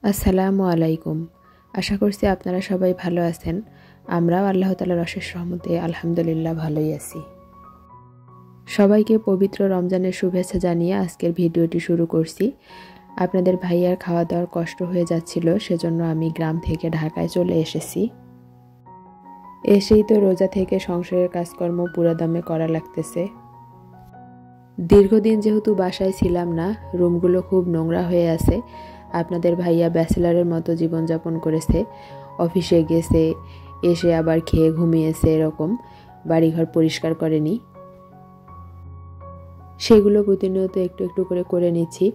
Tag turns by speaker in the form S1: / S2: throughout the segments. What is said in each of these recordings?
S1: আসসালামু আলাইকুম। আশা করছি আপনারা সবাই ভালো আছেন। আমরাও আল্লাহ তাআলার অশেষ রহমতে আলহামদুলিল্লাহ ভালোই আছি। সবাইকে পবিত্র রমজানের শুভেচ্ছা জানিয়ে আজকের ভিডিওটি শুরু করছি। আপনাদের ভাইয়ার খাওয়া দাওয়ার কষ্ট হয়ে যাচ্ছিল, সেজন্য আমি গ্রাম থেকে ঢাকায় চলে এসেছি। এসেই তো রোজা থেকে সংসারের কাজকর্ম পুরোদমে করা লাগতেছে। দীর্ঘদিন যেহেতু বাসায় ছিলাম না, রুমগুলো খুব নোংরা হয়ে আছে। আপনাদের ভাইয়া ব্যাচেলারের মতো জীবনযাপন করেছে, অফিসে গেছে, এসে আবার খেয়ে ঘুমিয়েছে, এরকম বাড়িঘর পরিষ্কার করেনি। সেগুলো প্রতিনিয়ত একটু একটু করে নিচ্ছি।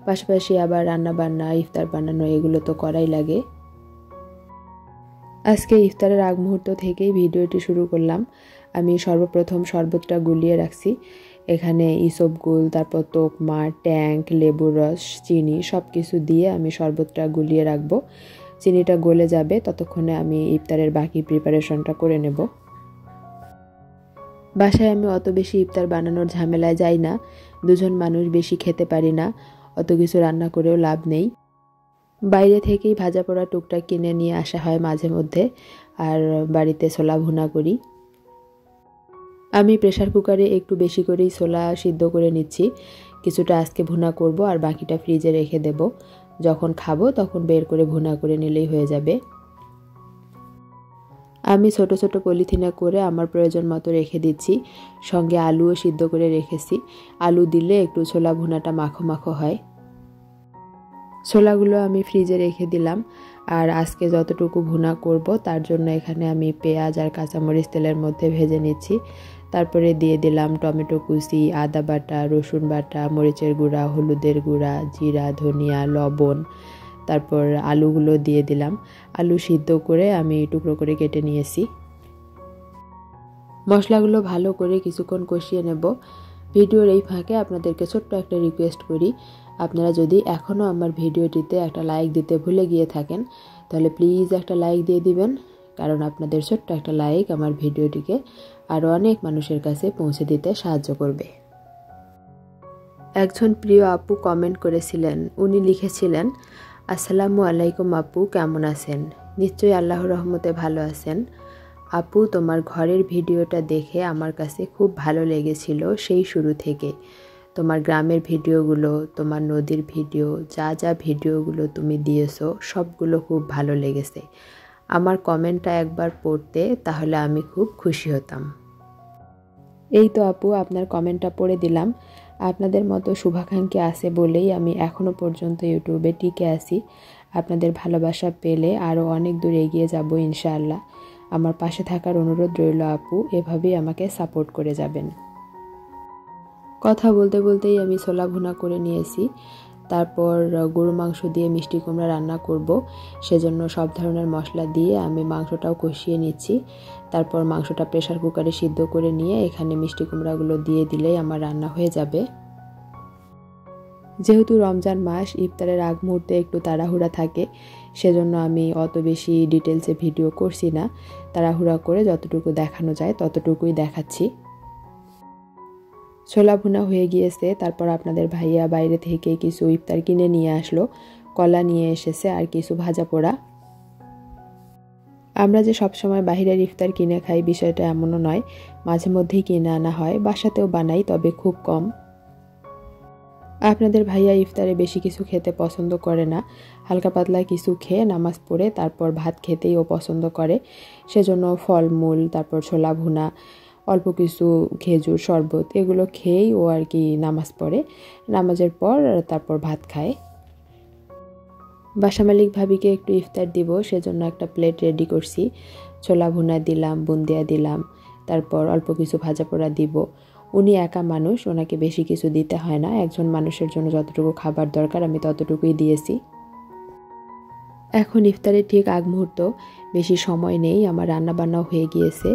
S1: পাশাপাশি আবার রান্না বান্না, ইফতার বানানো এগুলো তো করাই লাগে। আজকে ইফতারের আগ মুহূর্ত থেকেই ভিডিওটি শুরু করলাম। আমি সর্বপ্রথম শরবতটা গুলিয়ে রাখছি। এখানে ইসবগুল, তারপর তোকমা, ট্যাঙ্ক, লেবুর রস, চিনি সব কিছু দিয়ে আমি শরবতটা গুলিয়ে রাখবো। চিনিটা গলে যাবে, ততক্ষণে আমি ইফতারের বাকি প্রিপারেশনটা করে নেব। বাসায় আমি অত বেশি ইফতার বানানোর ঝামেলায় যাই না। দুজন মানুষ, বেশি খেতে পারি না, অত কিছু রান্না করেও লাভ নেই। বাইরে থেকেই ভাজা পোড়া টুকটাক কিনে নিয়ে আসা হয় মাঝে মধ্যে, আর বাড়িতে ছোলা ভুনা করি। আমি প্রেসার কুকারে একটু বেশি করেই ছোলা সিদ্ধ করে নিচ্ছি। কিছুটা আজকে ভুনা করব আর বাকিটা ফ্রিজে রেখে দেব। যখন খাবো তখন বের করে ভুনা করে নিলেই হয়ে যাবে। আমি ছোট ছোট পলিথিনে করে আমার প্রয়োজন মতো রেখে দিচ্ছি। সঙ্গে আলুও সিদ্ধ করে রেখেছি। আলু দিলে একটু ছোলা ভুনাটা মাখো মাখো হয়। ছোলাগুলো আমি ফ্রিজে রেখে দিলাম। আর আজকে যতটুকু ভুনা করব তার জন্য এখানে আমি পেঁয়াজ আর কাঁচামরিচ তেলের মধ্যে ভেজে নিচ্ছি। তারপরে দিয়ে দিলাম টমেটো কুচি, আদা বাটা, রসুন বাটা, মরিচের গুঁড়া, হলুদের গুঁড়া, জিরা, ধনিয়া, লবণ। তারপর আলুগুলো দিয়ে দিলাম। আলু সিদ্ধ করে আমি টুকরো করে কেটে নিয়েছি। মশলাগুলো ভালো করে কিছুক্ষণ কষিয়ে নেব। ভিডিওর এই ফাঁকে আপনাদেরকে ছোট্ট একটা রিকোয়েস্ট করি, আপনারা যদি এখনও আমার ভিডিওটিতে একটা লাইক দিতে ভুলে গিয়ে থাকেন তাহলে প্লিজ একটা লাইক দিয়ে দিবেন, কারণ আপনাদের ছোট্ট একটা লাইক আমার ভিডিওটিকে আরও অনেক মানুষের কাছে পৌঁছে দিতে সাহায্য করবে। একজন প্রিয় আপু কমেন্ট করেছিলেন, উনি লিখেছিলেন, আসসালামু আলাইকুম আপু, কেমন আছেন? নিশ্চয়ই আল্লাহর রহমতে ভালো আছেন। আপু, তোমার ঘরের ভিডিওটা দেখে আমার কাছে খুব ভালো লেগেছিল সেই শুরু থেকে। তোমার গ্রামের ভিডিওগুলো, তোমার নদীর ভিডিও, যা যা ভিডিওগুলো তুমি দিয়েছো সবগুলো খুব ভালো লেগেছে। আমার কমেন্টটা একবার পড়তে, তাহলে আমি খুব খুশি হতাম। এই তো আপু, আপনার কমেন্টটা পড়ে দিলাম। আপনাদের মতো শুভাকাঙ্ক্ষী আছে বলেই আমি এখনও পর্যন্ত ইউটিউবে টিকে আছি। আপনাদের ভালোবাসা পেলে আরও অনেক দূর এগিয়ে যাব ইনশাআল্লাহ। আমার পাশে থাকার অনুরোধ রইল আপু, এভাবেই আমাকে সাপোর্ট করে যাবেন। কথা বলতে বলতেই আমি ছোলা ভুনা করে নিয়েছি। তারপর গরু মাংস দিয়ে মিষ্টি কুমড়া রান্না করব, সেজন্য সব ধরনের মশলা দিয়ে আমি মাংসটাও কষিয়ে নিচ্ছি। তারপর মাংসটা প্রেসার কুকারে সিদ্ধ করে নিয়ে এখানে মিষ্টি কুমড়াগুলো দিয়ে দিলেই আমার রান্না হয়ে যাবে। যেহেতু রমজান মাস, ইফতারের আগ মুহূর্তে একটু তাড়াহুড়া থাকে, সেজন্য আমি অত বেশি ডিটেলসে ভিডিও করছি না। তাড়াহুড়া করে যতটুকু দেখানো যায় ততটুকুই দেখাচ্ছি। ছোলা ভুনা হয়ে গিয়েছে। তারপর আপনাদের ভাইয়া বাইরে থেকে কিছু ইফতার কিনে নিয়ে আসলো, কলা নিয়ে এসেছে আর কিছু ভাজা পোড়া। আমরা যে সবসময় বাহিরের ইফতার কিনে খাই বিষয়টা এমনও নয়, মাঝে মধ্যেই কিনে আনা হয়, বাসাতেও বানাই, তবে খুব কম। আপনাদের ভাইয়া ইফতারে বেশি কিছু খেতে পছন্দ করে না, হালকা পাতলা কিছু খেয়ে নামাজ পড়ে তারপর ভাত খেতেই ও পছন্দ করে। সেজন্য ফলমূল, তারপর ছোলা ভুনা, অল্প কিছু খেজুর শরবত এগুলো খেয়েই ও আর কি নামাজ পড়ে। নামাজের পর তারপর ভাত খায়। বাসা মালিক ভাবিকে একটু ইফতার দিব, সেজন্য একটা প্লেট রেডি করছি। ছোলা ভুনা দিলাম, বুন্দিয়া দিলাম, তারপর অল্প কিছু ভাজা পোড়া দিব। উনি একা মানুষ, ওনাকে বেশি কিছু দিতে হয় না। একজন মানুষের জন্য যতটুকু খাবার দরকার আমি ততটুকুই দিয়েছি। এখন ইফতারের ঠিক আগ মুহূর্ত, বেশি সময় নেই, আমার রান্নাবান্নাও হয়ে গিয়েছে।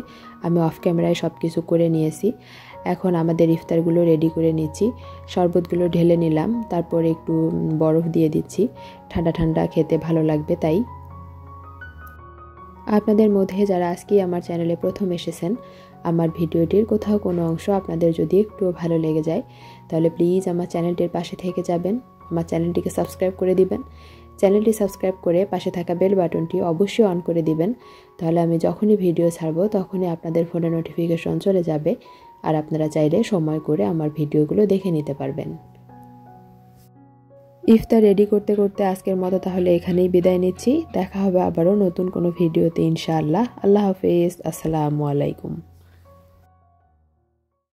S1: আমি অফ ক্যামেরায় সব কিছু করে নিয়েছি। এখন আমাদের ইফতারগুলো রেডি করে নিচ্ছি। শরবতগুলো ঢেলে নিলাম, তারপর একটু বরফ দিয়ে দিচ্ছি, ঠান্ডা ঠান্ডা খেতে ভালো লাগবে তাই। আপনাদের মধ্যে যারা আজকেই আমার চ্যানেলে প্রথম এসেছেন, আমার ভিডিওটির কোথাও কোনো অংশ আপনাদের যদি একটুও ভালো লেগে যায় তাহলে প্লিজ আমার চ্যানেলটির পাশে থেকে যাবেন, আমার চ্যানেলটিকে সাবস্ক্রাইব করে দিবেন। চ্যানেলটি সাবস্ক্রাইব করে পাশে থাকা বেল বাটনটি অবশ্যই অন করে দিবেন, তাহলে আমি যখনই ভিডিও ছাড়বো তখনই আপনাদের ফোনে নোটিফিকেশন চলে যাবে আর আপনারা চাইলে সময় করে আমার ভিডিওগুলো দেখে নিতে পারবেন। ইফতার রেডি করতে করতে আজকের মতো তাহলে এখানেই বিদায় নিচ্ছি। দেখা হবে আবারও নতুন কোনো ভিডিওতে ইনশাআল্লাহ। আল্লাহ হাফেজ। আসসালামু আলাইকুম।